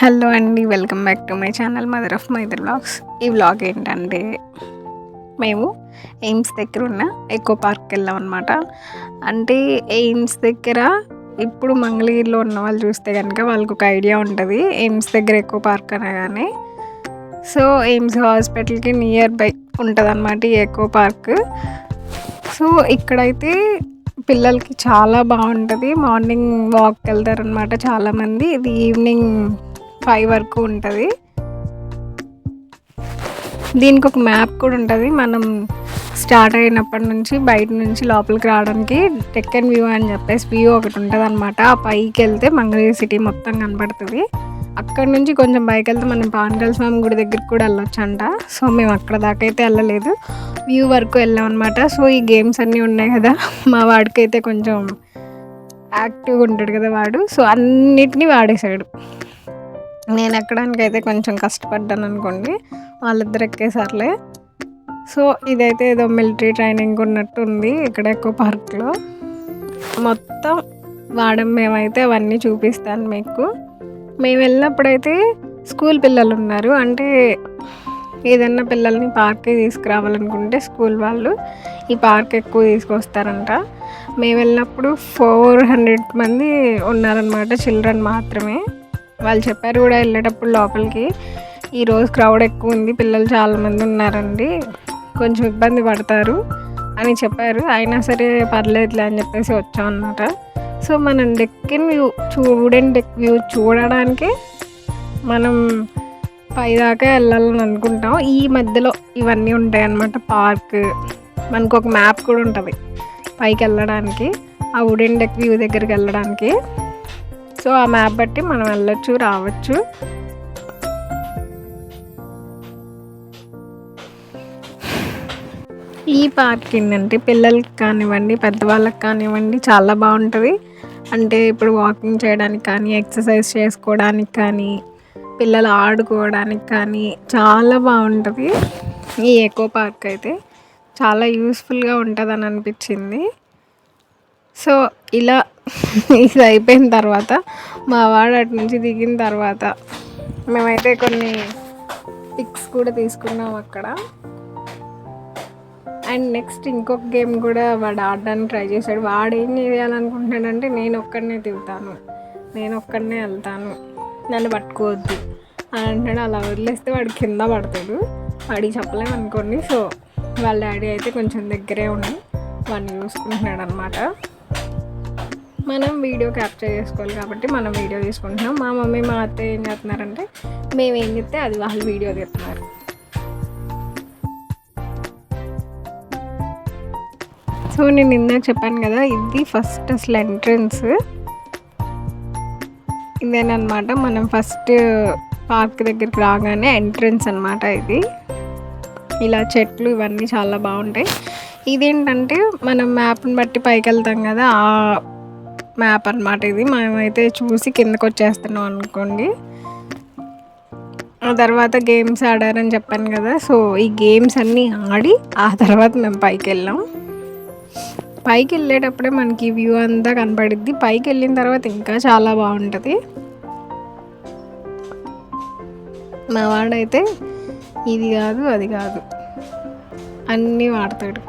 Hello అండి. Welcome back to my channel mother of మైదర్ vlogs. ఈ వ్లాగ్ ఏంటంటే మేము ఎయిమ్స్ దగ్గర ఉన్న ఎకో పార్క్కి వెళ్ళాం అనమాట. అంటే ఎయిమ్స్ దగ్గర ఇప్పుడు మంగళగిరిలో ఉన్న వాళ్ళు చూస్తే కనుక వాళ్ళకు ఒక ఐడియా ఉంటుంది ఎయిమ్స్ దగ్గర ఎకో పార్క్ అనగానే. సో ఎయిమ్స్ హాస్పిటల్కి నియర్ బై ఉంటుంది అనమాట ఈ ఎకో పార్క్. సో ఇక్కడైతే పిల్లలకి చాలా బాగుంటుంది. మార్నింగ్ వాక్కి వెళ్తారనమాట చాలామంది. ఇది ఈవినింగ్ 5 వరకు ఉంటుంది. దీనికి ఒక మ్యాప్ కూడా ఉంటుంది. మనం స్టార్ట్ అయినప్పటి నుంచి బయట నుంచి లోపలికి రావడానికి టెక్కన్ వ్యూ అని చెప్పేసి వ్యూ ఒకటి ఉంటుంది అనమాట. ఆ పైకి వెళ్తే మంగళగిరి సిటీ మొత్తం కనబడుతుంది. అక్కడ నుంచి కొంచెం పైకి వెళ్తే మనం పానకాల స్వామి గుడి దగ్గరికి కూడా వెళ్ళొచ్చు అంట. సో మేము అక్కడ దాకా అయితే వెళ్ళలేదు, వ్యూ వరకు వెళ్ళాం అనమాట. సో ఈ గేమ్స్ అన్నీ ఉన్నాయి కదా, మా వాడికైతే కొంచెం యాక్టివ్గా ఉంటాడు కదా వాడు, సో అన్నిటినీ వాడేశాడు. నేను ఎక్కడానికి అయితే కొంచెం కష్టపడ్డాను అనుకోండి, వాళ్ళిద్దరు ఎక్కేసారులే. సో ఇదైతే ఏదో మిలిటరీ ట్రైనింగ్ ఉన్నట్టు ఉంది ఇక్కడ ఎకో పార్క్లో. మొత్తం మేమైతే అవన్నీ చూపిస్తాను మీకు. మేము వెళ్ళినప్పుడైతే స్కూల్ పిల్లలు ఉన్నారు. అంటే ఏదన్నా పిల్లల్ని పార్క్కి తీసుకురావాలనుకుంటే స్కూల్ వాళ్ళు ఈ పార్క్ ఎక్కువ తీసుకొస్తారంట. మేము వెళ్ళినప్పుడు 400 మంది ఉన్నారనమాట, చిల్డ్రన్ మాత్రమే. వాళ్ళు చెప్పారు కూడా వెళ్ళేటప్పుడు లోపలికి, ఈరోజు క్రౌడ్ ఎక్కువ ఉంది, పిల్లలు చాలామంది ఉన్నారండి, కొంచెం ఇబ్బంది పడతారు అని చెప్పారు. అయినా సరే పర్లేదులే అని చెప్పేసి వచ్చాం అన్నమాట. సో మనం డెక్కిన్ వ్యూ వుడెన్ డెక్ వ్యూ చూడడానికి మనం పైదాకా వెళ్ళాలని అనుకుంటాం. ఈ మధ్యలో ఇవన్నీ ఉంటాయి అన్నమాట పార్క్. మనకు ఒక మ్యాప్ కూడా ఉంటుంది పైకి వెళ్ళడానికి, ఆ వుడెన్ డెక్ వ్యూ దగ్గరికి వెళ్ళడానికి. సో ఆ మ్యాప్ బట్టి మనం వెళ్ళొచ్చు, రావచ్చు. ఈ పార్క్ ఏంటంటే పిల్లలకి కానివ్వండి, పెద్దవాళ్ళకి కానివ్వండి చాలా బాగుంటుంది. అంటే ఇప్పుడు వాకింగ్ చేయడానికి కానీ, ఎక్సర్సైజ్ చేసుకోవడానికి కానీ, పిల్లలు ఆడుకోవడానికి కానీ చాలా బాగుంటుంది. ఈ ఎకో పార్క్ అయితే చాలా యూస్ఫుల్గా ఉంటుందని అనిపించింది. సో ఇలా ఇది అయిపోయిన తర్వాత మా వాడు అటు నుంచి దిగిన తర్వాత మేమైతే కొన్ని పిక్స్ కూడా తీసుకున్నాం అక్కడ. అండ్ నెక్స్ట్ ఇంకొక గేమ్ కూడా వాడు ఆడడానికి ట్రై చేశాడు. వాడు ఏం చేయాలనుకుంటున్నాడంటే నేను ఒక్కడనే దిగుతాను, నేను ఒక్కడనే వెళ్తాను, నన్ను పట్టుకోవద్దు అని అంటాడు. అలా వదిలేస్తే వాడు కింద పడతాడు, వాడికి చెప్పలేము అనుకోండి. సో వాళ్ళ డాడీ అయితే కొంచెం దగ్గరే ఉండి వాడిని చూసుకుంటున్నాడు అనమాట. మనం వీడియో క్యాప్చర్ చేసుకోవాలి కాబట్టి మనం వీడియో తీసుకుంటున్నాం. మా మమ్మీ మా అత్తయ్య ఏం చేస్తున్నారంటే మేము ఏం చెప్తే అది వాళ్ళు వీడియో తీస్తున్నారు. సో నేను ఇందాక చెప్పాను కదా, ఇది ఫస్ట్ అసలు ఎంట్రన్స్ ఇదేనమాట. మనం ఫస్ట్ పార్క్ దగ్గరికి రాగానే ఎంట్రన్స్ అనమాట ఇది. ఇలా చెట్లు ఇవన్నీ చాలా బాగుంటాయి. ఇదేంటంటే మనం మ్యాప్ని బట్టి పైకి వెళ్తాం కదా, ఆ మ్యాప్ అనమాట ఇది. మేమైతే చూసి కిందకు వచ్చేస్తున్నాం అనుకోండి. ఆ తర్వాత గేమ్స్ ఆడారని చెప్పాను కదా, సో ఈ గేమ్స్ అన్నీ ఆడి ఆ తర్వాత మేము పైకి వెళ్ళాం. పైకి వెళ్ళేటప్పుడే మనకి వ్యూ అంతా కనపడిద్ది. పైకి వెళ్ళిన తర్వాత ఇంకా చాలా బాగుంటుంది. మా వాడైతే ఇది కాదు అది కాదు అన్నీ వాడతాడు.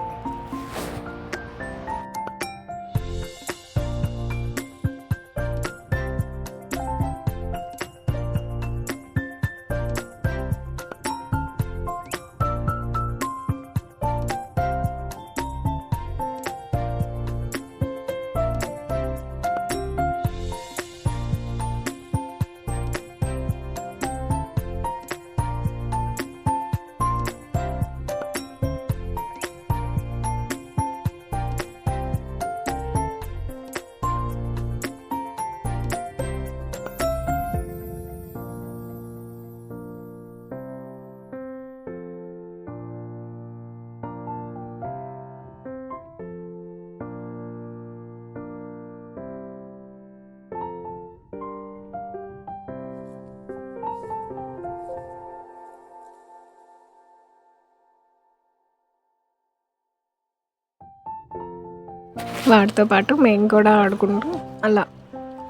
వాటితో పాటు మేము కూడా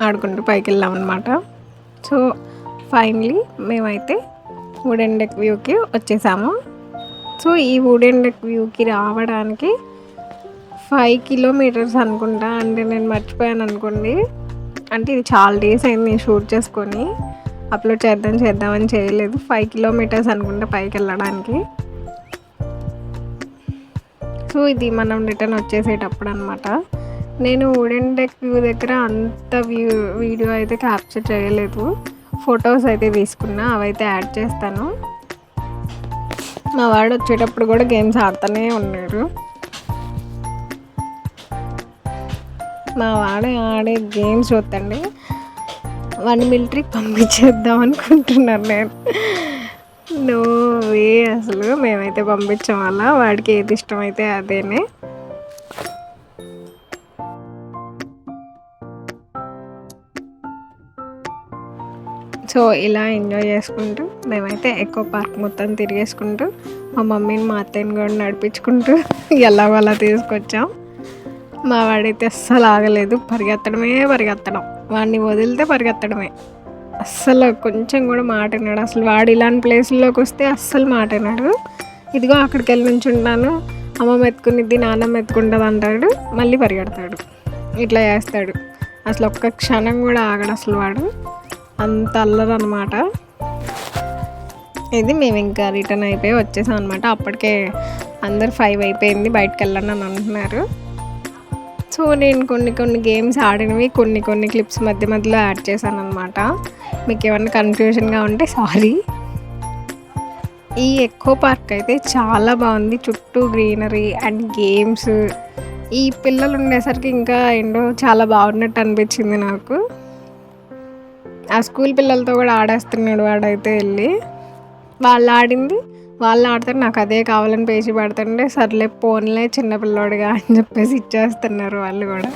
ఆడుకుంటూ పైకి వెళ్ళాం అనమాట. సో ఫైనలీ మేమైతే వుడెన్ డెక్ వ్యూకి వచ్చేసాము. సో ఈ వుడెన్ డెక్ వ్యూకి రావడానికి 5 కిలోమీటర్స్ అనుకుంటా. అంటే నేను మర్చిపోయాను అనుకోండి. అంటే ఇది చాలా డేస్ అయింది నేను షూట్ చేసుకొని, అప్లోడ్ చేద్దామని చేయలేదు. 5 కిలోమీటర్స్ అనుకుంటా పైకి వెళ్ళడానికి. సో ఇది మనం రిటర్న్ వచ్చేసేటప్పుడు అనమాట. నేను వుడెన్ డెక్ వ్యూ దగ్గర అంత వీడియో అయితే క్యాప్చర్ చేయలేదు. ఫొటోస్ అయితే తీసుకున్నా, అవైతే యాడ్ చేస్తాను. మా వాడు వచ్చేటప్పుడు కూడా గేమ్స్ ఆడుతూనే ఉన్నారు. మా వాడు ఆడే గేమ్స్ చూద్దండి, వాడిని మిలిటరీకి పంపించేద్దాం అనుకుంటున్నాను నేను. నో వే, అసలు మేమైతే పంపించాం. వల్ల వాడికి ఏది ఇష్టమైతే అదేనే. సో ఇలా ఎంజాయ్ చేసుకుంటూ మేమైతే ఎకో పార్క్ మొత్తం తిరిగేసుకుంటూ మా మమ్మీని మా అత్తయ్యని కూడా నడిపించుకుంటూ అలా తీసుకొచ్చాం. మా వాడైతే అస్సలు ఆగలేదు, పరిగెత్తడం. వాడిని వదిలితే పరిగెత్తడమే, అస్సలు కొంచెం కూడా మాట విన్నాడు. అసలు వాడు ఇలాంటి ప్లేస్లోకి వస్తే అస్సలు మాట విన్నాడు. ఇదిగో అక్కడికి వెళ్ళి నుంచుంటాను, అమ్మమ్మ ఎత్తుకునిద్ది, నాన్నమ్మ ఎత్తుకుంటుంది అంటాడు, మళ్ళీ పరిగెడతాడు, ఇట్లా చేస్తాడు. అసలు ఒక్క క్షణం కూడా ఆగడు అసలు వాడు, అంత అల్లరనమాట. ఇది మేము ఇంకా రిటర్న్ అయిపోయి వచ్చేసాం అనమాట. అప్పటికే అందరు 5 అయిపోయింది, బయటకు వెళ్ళండి అని అంటున్నారు. సో నేను కొన్ని గేమ్స్ ఆడినవి కొన్ని క్లిప్స్ మధ్యలో యాడ్ చేశాను అనమాట. మీకు ఏమన్నా కన్ఫ్యూజన్గా ఉంటే సారీ. ఈ ఎకో పార్క్ అయితే చాలా బాగుంది, చుట్టూ గ్రీనరీ అండ్ గేమ్స్. ఈ పిల్లలు ఉండేసరికి ఇంకా ఏంటో చాలా బాగున్నట్టు అనిపించింది నాకు. ఆ స్కూల్ పిల్లలతో కూడా ఆడేస్తున్నాడు వాడైతే వెళ్ళి. వాళ్ళు ఆడతారు, నాకు అదే కావాలని పేచి పడుతుంటే సర్లే పోన్లే చిన్నపిల్లోడుగా అని చెప్పేసి ఇచ్చేస్తున్నారు వాళ్ళు కూడా.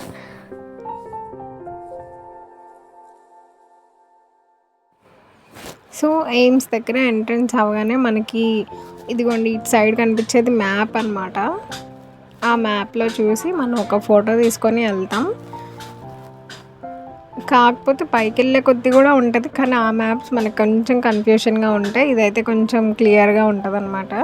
సో ఎయిమ్స్ దగ్గర ఎంట్రన్స్ అవ్వగానే మనకి ఇదిగోండి ఇటు సైడ్ కనిపించేది మ్యాప్ అనమాట. ఆ మ్యాప్లో చూసి మనం ఒక ఫోటో తీసుకొని వెళ్తాం. కాకపోతే పైకి వెళ్ళే కొద్ది కూడా ఉంటుంది, కానీ ఆ మ్యాప్స్ మనకు కొంచెం కన్ఫ్యూషన్గా ఉంటాయి. ఇదైతే కొంచెం క్లియర్గా ఉంటుంది అనమాట.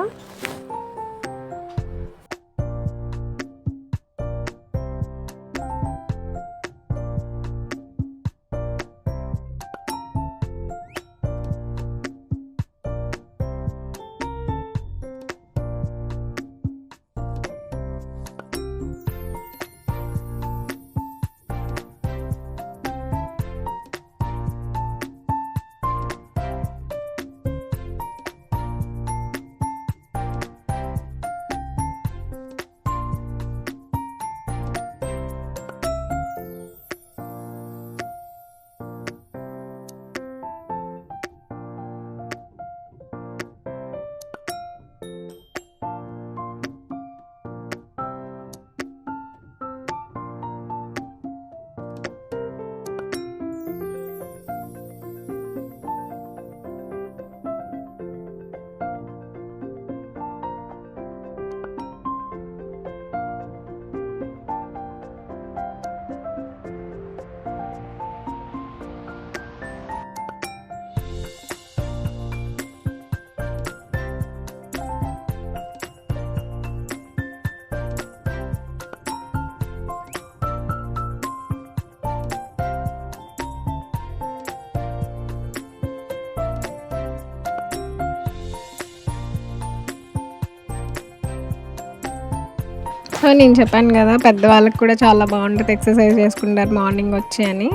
సో నేను చెప్పాను కదా పెద్దవాళ్ళకి కూడా చాలా బాగుంటుంది, ఎక్సర్సైజ్ చేసుకుంటారు మార్నింగ్ వచ్చి అని.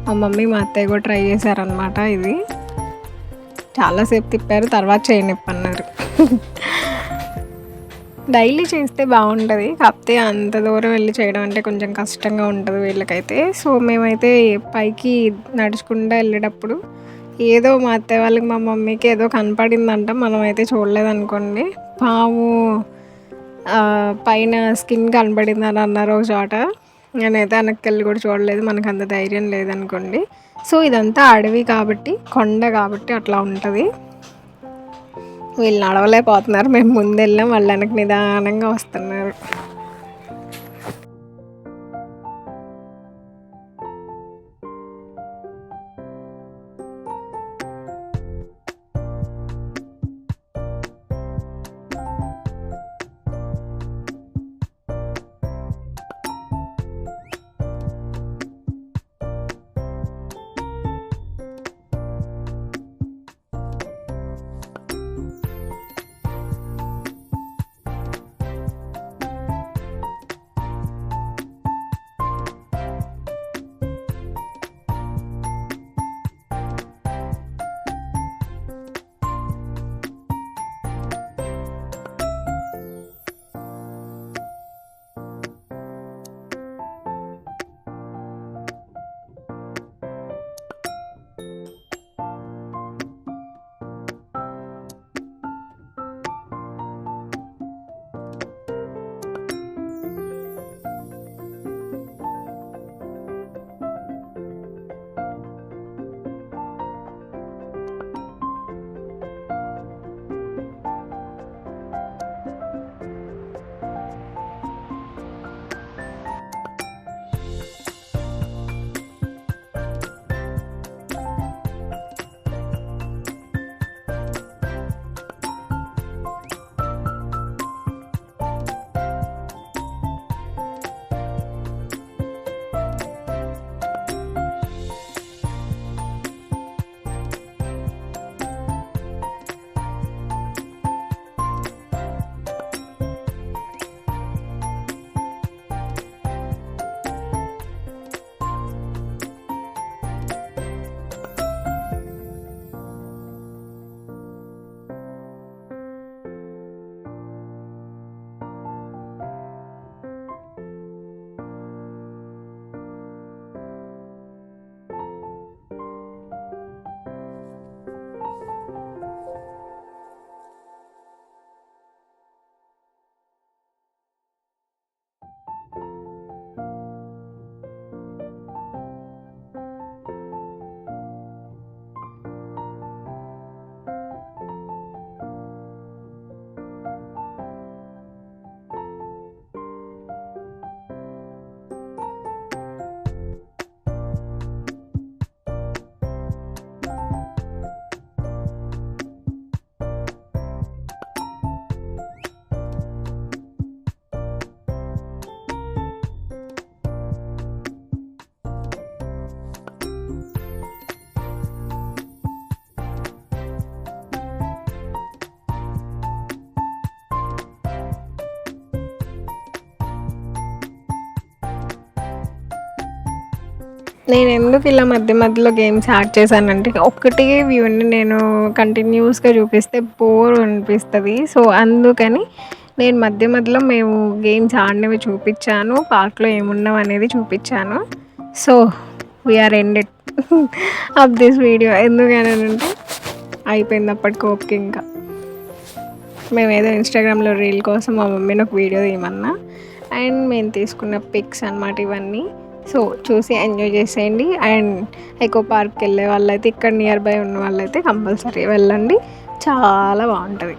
మా మమ్మీ మా అత్తయ్య కూడా ట్రై చేశారనమాట. ఇది చాలాసేపు తిప్పారు, తర్వాత చేయనిప్పన్నారు. డైలీ చేస్తే బాగుంటుంది, కాకపోతే అంత దూరం వెళ్ళి చేయడం అంటే కొంచెం కష్టంగా ఉంటుంది వీళ్ళకైతే. సో మేమైతే పైకి నడుచుకుంటూ వెళ్ళేటప్పుడు ఏదో మా అత్తయ్య వాళ్ళకి మా మమ్మీకి ఏదో కనపడిందంట, మనమైతే చూడలేదనుకోండి. పాము పైన స్కిన్ కనబడిందని అన్నారు ఒక చోట. నేనైతే వెనక్కి కూడా చూడలేదు, మనకు అంత ధైర్యం లేదనుకోండి. సో ఇదంతా అడవి కాబట్టి, కొండ కాబట్టి అట్లా ఉంటుంది. వీళ్ళు నడవలేకపోతున్నారు, మేము ముందు వెళ్ళాం, వాళ్ళు వెనక్కి నిదానంగా వస్తున్నారు. నేను ఎందుకు ఇలా మధ్య మధ్యలో గేమ్స్ యాడ్ చేశానంటే ఒక్కటే వ్యూని నేను కంటిన్యూస్గా చూపిస్తే బోర్ అనిపిస్తుంది. సో అందుకని నేను మధ్య మధ్యలో మేము గేమ్స్ ఆడినవి చూపించాను, పార్క్లో ఏమున్నావు అనేది చూపించాను. So we are ended of this video. ఎందుకనంటే అయిపోయింది అప్పటికి ఓకే. ఇంకా మేము ఏదో ఇన్స్టాగ్రామ్లో రీల్ కోసం మా మమ్మీని ఒక వీడియో తీయమన్నా, అండ్ మేము తీసుకున్న పిక్స్ అనమాట ఇవన్నీ. సో చూసి ఎంజాయ్ చేసేయండి. అండ్ ఎకో పార్క్కి వెళ్ళే వాళ్ళైతే, ఇక్కడ నియర్ బై ఉన్న వాళ్ళైతే కంపల్సరీ వెళ్ళండి, చాలా బాగుంటుంది.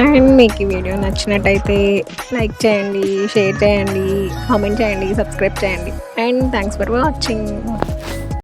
అండ్ మీకు ఈ వీడియో నచ్చినట్టయితే లైక్ చేయండి, షేర్ చేయండి, కామెంట్ చేయండి, సబ్స్క్రైబ్ చేయండి. And thanks for watching.